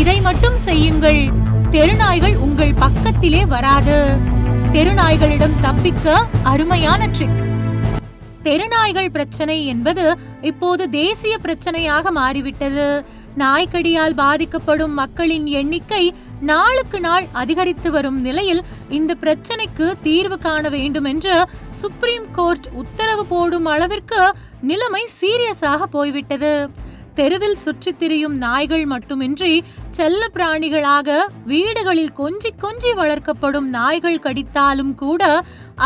இதை மட்டும் செய்யுங்கள், தெருநாய்கள் உங்கள் பக்கத்திலே வராது. தெருநாய்களிடம் தப்பிக்க அருமையான ட்ரிக். தெருநாய்கள் பிரச்சனை என்பது இப்போது தேசிய பிரச்சனையாக மாறிவிட்டது. நாய்க்கடியால் பாதிக்கப்படும் மக்களின் எண்ணிக்கை நாளுக்கு நாள் அதிகரித்து வரும் நிலையில் இந்த பிரச்சனைக்கு தீர்வு காண வேண்டும் என்று சுப்ரீம் கோர்ட் உத்தரவு போடும் அளவிற்கு நிலைமை சீரியஸாக போய்விட்டது. தெருவில் சுற்றித் திரியும் நாய்கள் மட்டுமின்றி செல்ல பிராணிகளாக வீடுகளில் கொஞ்சி கொஞ்சி வளர்க்கப்படும் நாய்கள் கடித்தாலும் கூட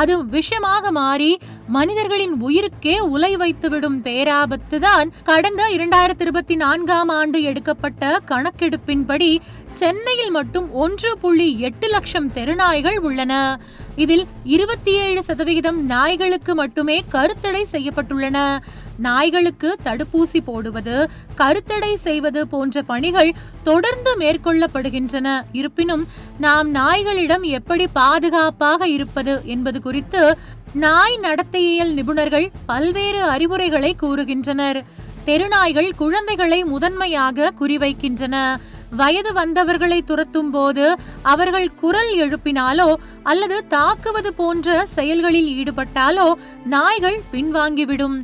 அது விஷமாக மாறி மனிதர்களின் உயிருக்கே உலை வைத்துவிடும் பேராபத்து தான் கடந்த 2024ஆம் ஆண்டு எடுக்கப்பட்ட கணக்கெடுப்பின்படி சென்னையில் மட்டும் 1.8 லட்சம் தெருநாய்கள் உள்ளன. இதில் 27% நாய்களுக்கு மட்டுமே கருத்தடை செய்யப்பட்டுள்ளன. நாய்களுக்கு தடுப்பூசி போடுவது, கருத்தடை செய்வது போன்ற பணிகள் தொடர்ந்து மேற்கொள்ளப்படுகின்றன. இருப்பினும் நாம் நாய்களிடம் எப்படி பாதுகாப்பாக இருப்பது என்பது குறித்து நாய் நடத்தையியல் நிபுணர்கள் பல்வேறு அறிவுரைகளை கூறுகின்றனர். தெருநாய்கள் குழந்தைகளை முதன்மையாக குறிவைக்கின்றன. வயது வந்தவர்களை துரத்தும் போது அவர்கள் குரல் எழுப்பினாலோ அல்லது தாக்குவது போன்ற செயல்களில் ஈடுபட்டாலோ நாய்கள் பின்வாங்கிவிடும்.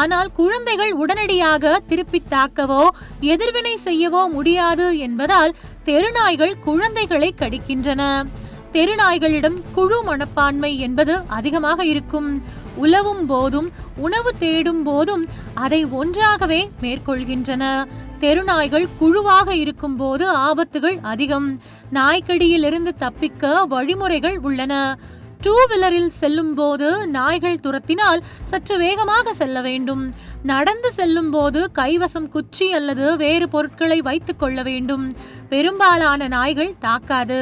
ஆனால் குழந்தைகள் உடனடியாக திருப்பி தாக்கவோ எதிர்வினை செய்யவோ முடியாது என்பதால் தெருநாய்கள் குழந்தைகளை கடிக்கின்றன. தெருநாய்களிடம் குழு மனப்பான்மை என்பது அதிகமாக இருக்கும். உலவும் போதும் உணவு தேடும் போதும் அதை ஒன்றாகவே மேற்கொள்கின்றன. தெருநாய்கள் குழுவாக இருக்கும் போது ஆபத்துகள் அதிகம். நாய்க்கடியில் இருந்து தப்பிக்க வழிமுறைகள் உள்ளன. 2-வீலரில் செல்லும் போது நாய்கள் துரத்தினால் சற்று வேகமாக செல்ல வேண்டும். நடந்து செல்லும் போது கைவசம் குச்சி அல்லது வேறு பொருட்களை வைத்துக் கொள்ள வேண்டும். பெரும்பாலான நாய்கள் தாக்காது,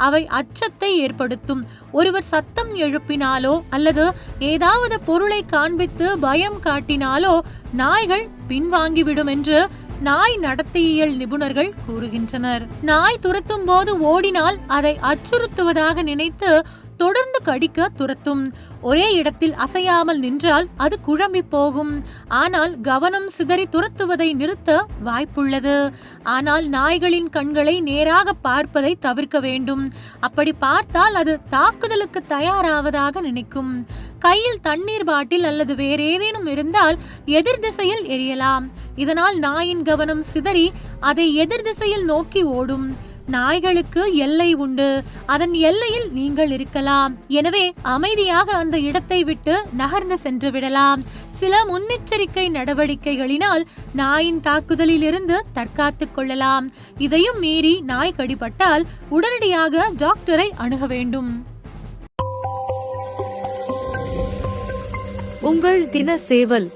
அவை அச்சத்தை ஏற்படுத்தும். ஒருவர் சத்தம் எழுப்பினாலோ அல்லது ஏதாவது பொருளை காண்பித்து பயம் காட்டினாலோ நாய்கள் பின்வாங்கிவிடும் என்று நாய் நடத்தையியல் நிபுணர்கள் கூறுகின்றனர். நாய் துரத்தும் போது ஓடினால் அதை அச்சுறுத்துவதாக நினைத்து தொடர்ந்து கடிக்க துரத்தும். ஒரே இடத்தில் அசையாமல் நின்றால் அது குழம்பி போகும். ஆனால் கவனம் சிதறி துரத்துவதை நிறுத்த வாய்ப்புள்ளது. ஆனால் நாய்களின் கண்களை நேராக பார்ப்பதை தவிர்க்க வேண்டும். அப்படி பார்த்தால் அது தாக்குதலுக்கு தயாராவதாக நினைக்கும். கையில் தண்ணீர் பாட்டில் அல்லது வேறேதேனும் இருந்தால் எதிர் திசையில் எரியலாம். இதனால் நாயின் கவனம் சிதறி அதை எதிர் திசையில் நோக்கி ஓடும். நாய்களுக்கு எல்லை உண்டு, அதன் எல்லையில் நீங்கள் இருக்கலாம். எனவே அமைதியாக அந்த இடத்தை விட்டு நகர்ந்து சென்று விடலாம். சில முன்னெச்சரிக்கை நடவடிக்கைகளினால் நாயின் தாக்குதலில் இருந்து தற்காத்துக் கொள்ளலாம். இதையும் மீறி நாய் கடிபட்டால் உடனடியாக டாக்டரை அணுக வேண்டும். உங்கள் தின சேவல்.